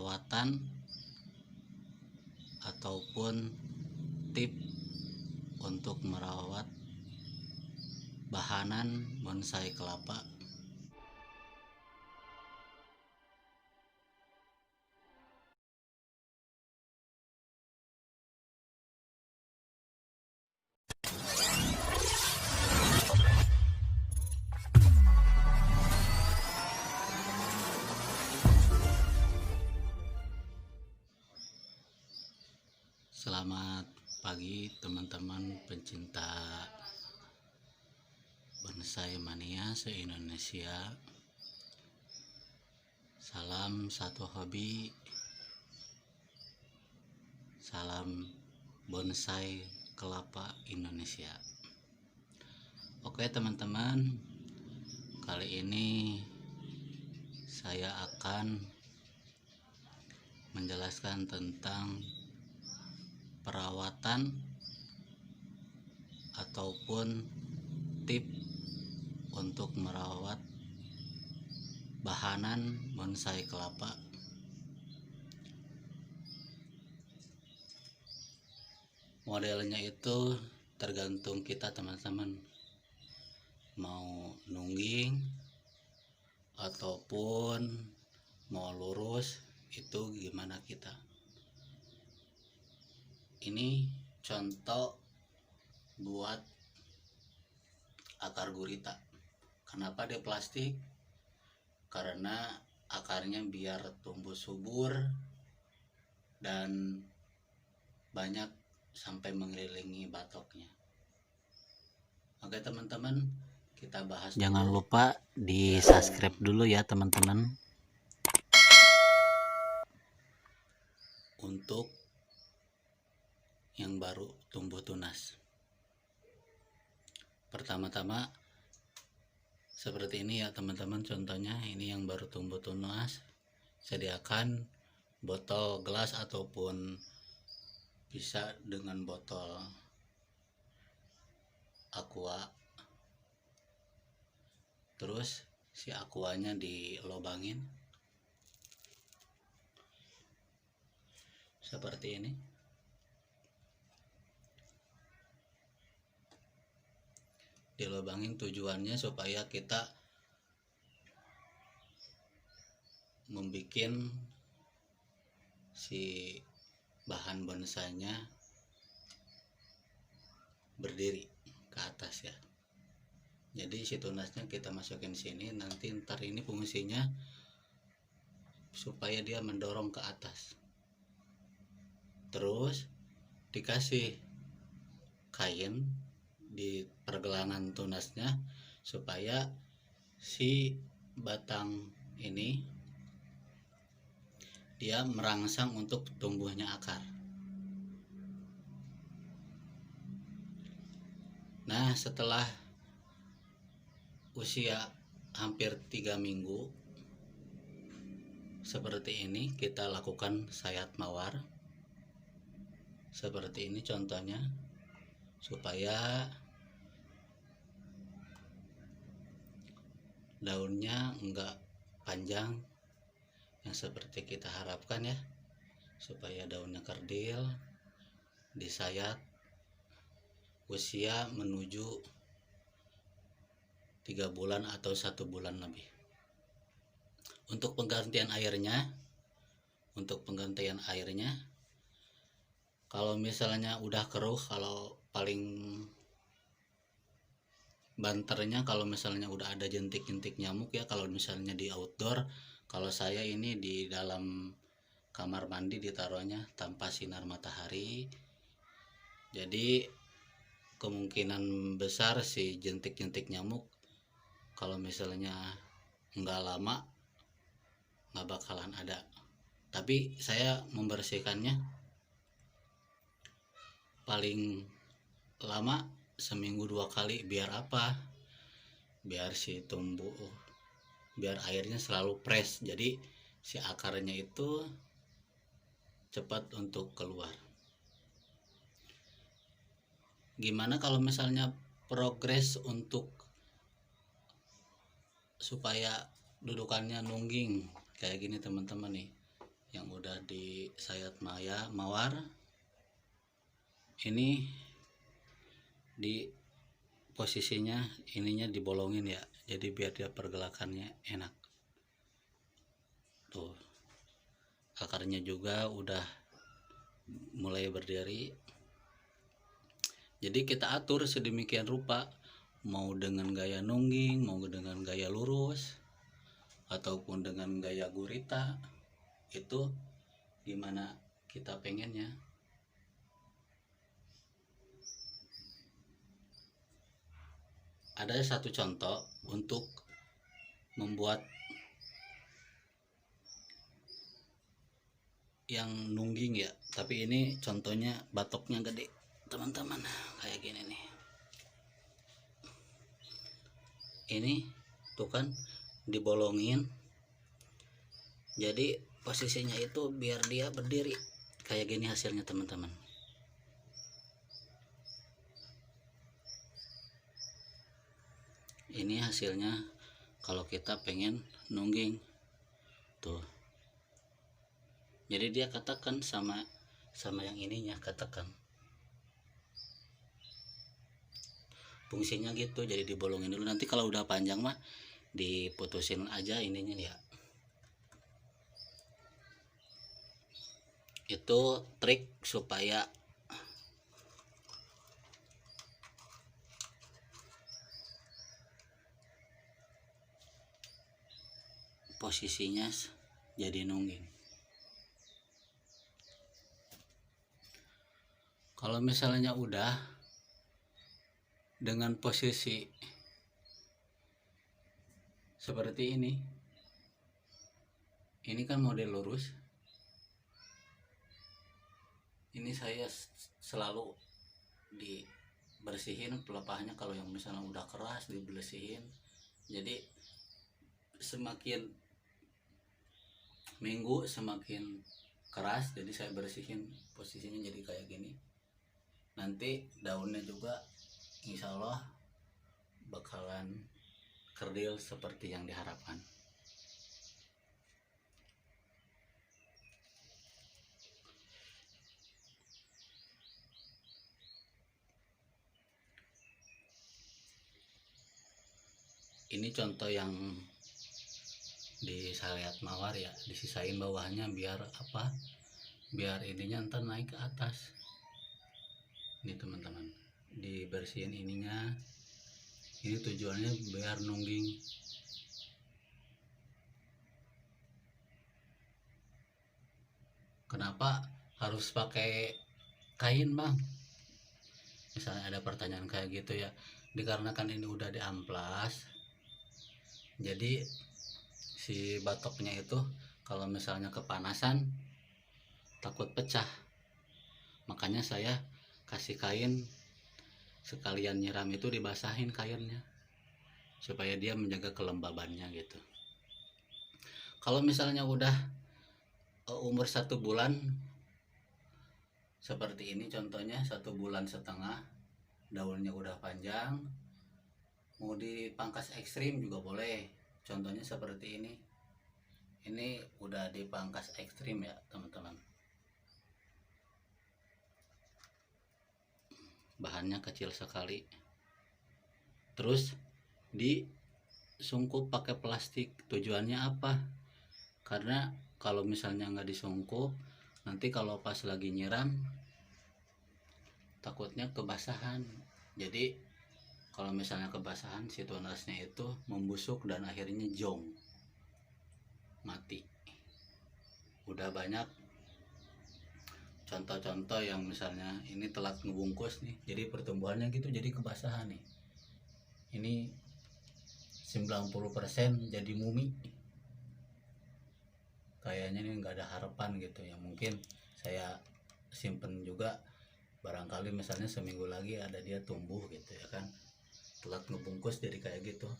perawatan ataupun tip untuk merawat bahanan bonsai kelapa. Selamat pagi teman-teman pencinta bonsai mania se-Indonesia. Salam satu hobi, salam bonsai kelapa Indonesia. Oke teman-teman, kali ini saya akan menjelaskan tentang perawatan ataupun tip untuk merawat bahanan bonsai kelapa. Modelnya itu tergantung kita teman-teman, mau nungging ataupun mau lurus, itu gimana kita. Ini contoh buat akar gurita. Kenapa dia plastik? Karena akarnya biar tumbuh subur dan banyak sampai mengelilingi batoknya. Oke teman-teman, kita bahas. Jangan lupa di subscribe dulu ya teman-teman, untuk yang baru tumbuh tunas. Pertama-tama seperti ini ya teman-teman, contohnya ini yang baru tumbuh tunas. Sediakan botol gelas ataupun bisa dengan botol aqua. Terus si aquanya dilobangin seperti ini. Dilobangin tujuannya supaya kita membuat si bahan bonsainya berdiri ke atas ya. Jadi si tunasnya kita masukin sini, nanti ntar ini fungsinya supaya dia mendorong ke atas. Terus dikasih kain di pergelangan tunasnya supaya si batang ini dia merangsang untuk tumbuhnya akar. Nah, setelah usia hampir 3 minggu seperti ini, kita lakukan sayat mawar seperti ini contohnya, supaya daunnya enggak panjang yang seperti kita harapkan ya, supaya daunnya kerdil. Disayat usia menuju 3 bulan atau 1 bulan lebih. Untuk penggantian airnya, kalau misalnya udah keruh, kalau paling banternya kalau misalnya udah ada jentik-jentik nyamuk ya, kalau misalnya di outdoor. Kalau saya ini di dalam kamar mandi ditaruhnya tanpa sinar matahari, jadi kemungkinan besar si jentik-jentik nyamuk kalau misalnya nggak lama nggak bakalan ada. Tapi saya membersihkannya paling lama seminggu 2 kali. Biar apa? Biar si tumbuh, biar airnya selalu fresh, jadi si akarnya itu cepat untuk keluar. Gimana kalau misalnya progres untuk supaya dudukannya nungging kayak gini teman-teman nih. yang udah di sayat mawar ini di posisinya ininya dibolongin ya, jadi biar dia pergelakannya enak. Tuh, akarnya juga udah mulai berdiri. Jadi kita atur sedemikian rupa, mau dengan gaya nungging, mau dengan gaya lurus, ataupun dengan gaya gurita, itu gimana kita pengennya. Ada satu contoh untuk membuat yang nungging ya, tapi ini contohnya batoknya gede teman-teman, kayak gini nih. Ini tuh kan dibolongin, jadi posisinya itu biar dia berdiri kayak gini hasilnya teman-teman. Ini hasilnya kalau kita pengen nungging tuh. Jadi dia katakan sama yang ininya, katakan fungsinya gitu. Jadi dibolongin dulu, nanti kalau udah panjang mah diputusin aja ininya ya. Itu trik supaya posisinya jadi nungging. Kalau misalnya udah dengan posisi seperti ini kan model lurus. Ini saya selalu dibersihin pelepahnya, kalau yang misalnya udah keras dibersihin. Jadi semakin minggu semakin keras, jadi saya bersihin posisinya jadi kayak gini. Nanti daunnya juga insya Allah bakalan kerdil seperti yang diharapkan. Ini contoh yang di sayat mawar ya, disisain bawahnya biar apa, biar ininya ntar naik ke atas. Ini teman-teman, dibersihin ininya, ini tujuannya biar nungging. Kenapa harus pakai kain bang? Misalnya ada pertanyaan kayak gitu ya, dikarenakan ini udah diamplas, jadi si batoknya itu kalau misalnya kepanasan takut pecah. Makanya saya kasih kain, sekalian nyiram itu dibasahin kainnya supaya dia menjaga kelembabannya gitu. Kalau misalnya udah umur 1 bulan seperti ini contohnya, 1,5 bulan, daunnya udah panjang, mau dipangkas ekstrim juga boleh. Contohnya seperti ini udah dipangkas ekstrim ya teman-teman. Bahannya kecil sekali, terus disungkup pakai plastik. Tujuannya apa? Karena kalau misalnya nggak disungkup, nanti kalau pas lagi nyiram takutnya kebasahan. Jadi kalau misalnya kebasahan, si tunasnya itu membusuk dan akhirnya jong, mati. Udah banyak contoh-contoh yang misalnya ini telat ngebungkus nih, jadi pertumbuhannya gitu jadi kebasahan nih. Ini 90% jadi mumi. Kayaknya ini nggak ada harapan gitu ya. Mungkin saya simpen juga, barangkali misalnya seminggu lagi ada dia tumbuh gitu ya kan. Telat ngebungkus jadi kayak gitu.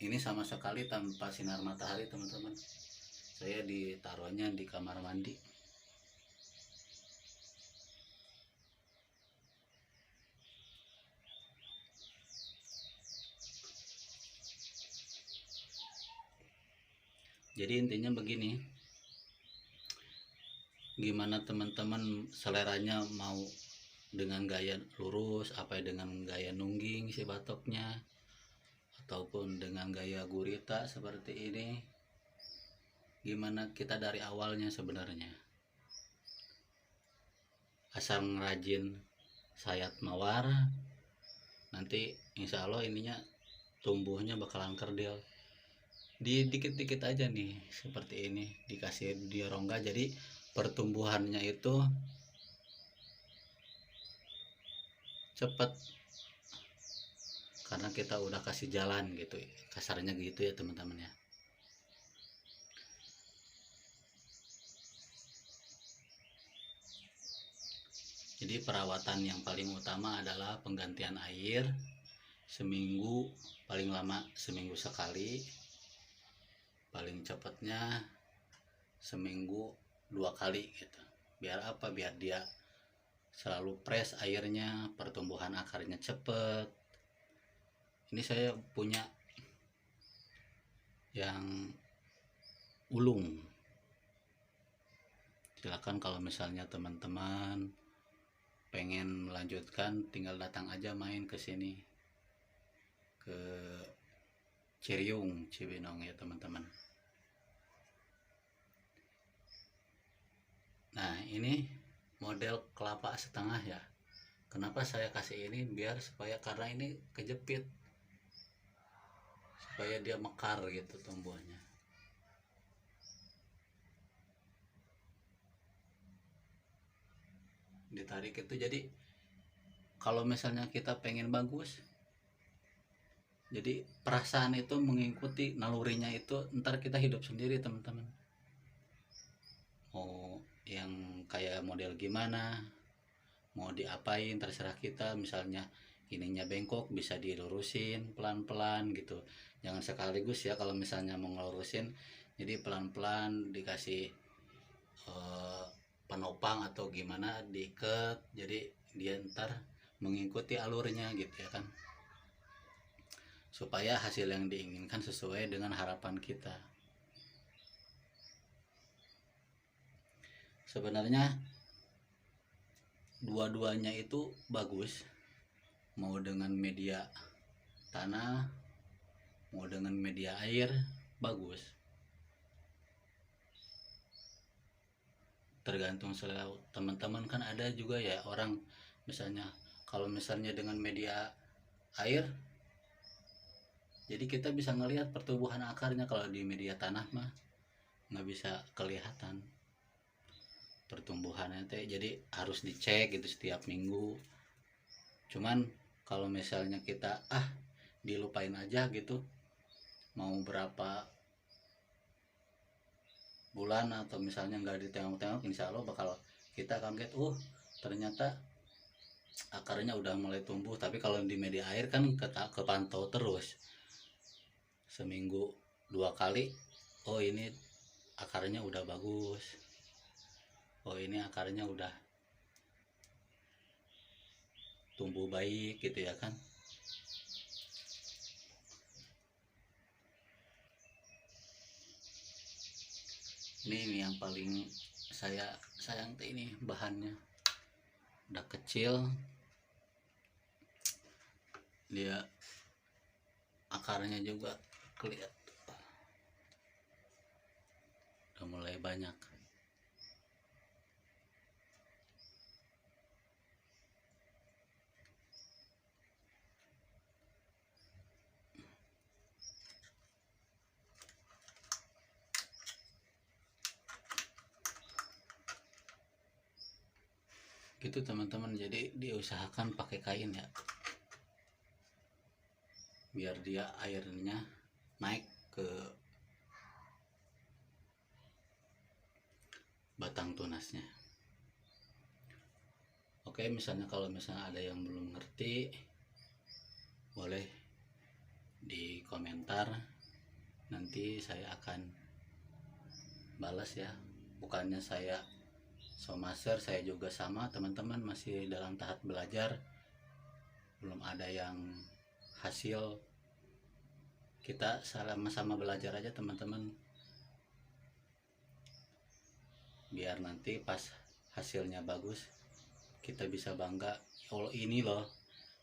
Ini sama sekali tanpa sinar matahari teman-teman. Saya ditaruhnya di kamar mandi. Jadi intinya begini, gimana teman-teman seleranya, mau dengan gaya lurus apa dengan gaya nungging si batoknya, ataupun dengan gaya gurita seperti ini. Gimana kita dari awalnya sebenarnya, asal ngerajin sayat mawar, nanti insya Allah ininya tumbuhnya bakalan kerdil. Di dikit-dikit aja nih seperti ini, dikasih dia rongga, jadi pertumbuhannya itu cepet karena kita udah kasih jalan gitu, kasarnya gitu ya teman-teman ya. Jadi perawatan yang paling utama adalah penggantian air seminggu, paling lama seminggu sekali, paling cepatnya seminggu 2 kali gitu. Biar apa? Biar dia selalu fresh airnya, pertumbuhan akarnya cepet. Ini saya punya yang ulung. Silakan kalau misalnya teman-teman pengen melanjutkan, tinggal datang aja main ke sini, ke Ciriung Cibinong ya teman-teman. Nah ini model kelapa setengah ya. Kenapa saya kasih ini? Biar supaya, karena ini kejepit, supaya dia mekar gitu tumbuhnya. Ditarik itu, jadi kalau misalnya kita pengen bagus, jadi perasaan itu mengikuti nalurinya itu, ntar kita hidup sendiri teman-teman. Mau yang kayak model gimana, mau diapain terserah kita. Misalnya ininya bengkok, bisa dilurusin pelan-pelan gitu, jangan sekaligus ya. Kalau misalnya mau ngelurusin, jadi pelan-pelan dikasih penopang atau gimana, diikat, jadi dia ntar mengikuti alurnya gitu ya kan, supaya hasil yang diinginkan sesuai dengan harapan kita. Sebenarnya dua-duanya itu bagus, mau dengan media tanah, mau dengan media air, bagus. Tergantung selera teman-teman kan. Ada juga ya orang misalnya, kalau misalnya dengan media air, jadi kita bisa ngelihat pertumbuhan akarnya. Kalau di media tanah mah nggak bisa kelihatan pertumbuhannya teh, jadi harus dicek gitu setiap minggu. Cuman kalau misalnya kita dilupain aja gitu, mau berapa bulan atau misalnya nggak ditengok-tengok, insya Allah bakal kita kaget, ternyata akarnya udah mulai tumbuh. Tapi kalau di media air kan kepantau terus seminggu 2 kali, ini akarnya udah bagus, ini akarnya udah tumbuh baik gitu ya kan. Ini yang paling saya sayang tuh, ini bahannya udah kecil, dia akarnya juga kelihatan udah mulai banyak. Gitu teman-teman, jadi diusahakan pakai kain ya, biar dia airnya naik ke batang tunasnya. Oke, misalnya kalau misalnya ada yang belum ngerti, boleh di komentar, nanti saya akan balas ya. Bukannya saya so master, saya juga sama teman-teman, masih dalam tahap belajar, belum ada yang hasil. Kita sama-sama belajar aja teman-teman. biar nanti pas hasilnya bagus kita bisa bangga, oh ini loh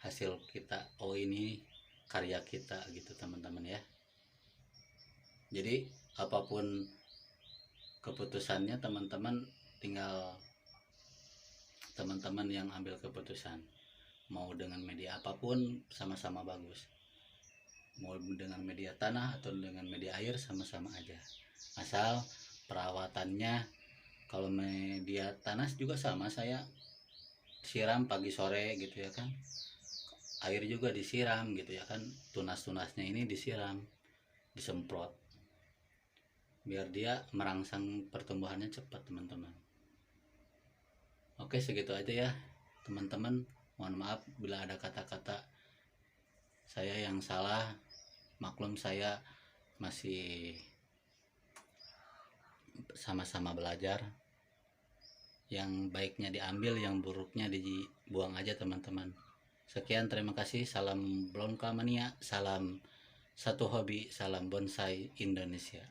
hasil kita, oh ini karya kita gitu teman-teman ya. Jadi apapun keputusannya teman-teman, tinggal teman-teman yang ambil keputusan. Mau dengan media apapun sama-sama bagus, mau dengan media tanah atau dengan media air sama-sama aja, asal perawatannya. Kalau media tanah juga sama, saya siram pagi sore gitu ya kan, air juga disiram gitu ya kan, tunas-tunasnya ini disiram, disemprot biar dia merangsang pertumbuhannya cepat teman-teman. Oke, segitu aja ya teman-teman. Mohon maaf bila ada kata-kata saya yang salah, maklum saya masih sama-sama belajar. Yang baiknya diambil, yang buruknya dibuang aja teman-teman. Sekian, terima kasih. Salam Blonka Mania, salam satu hobi, salam bonsai Indonesia.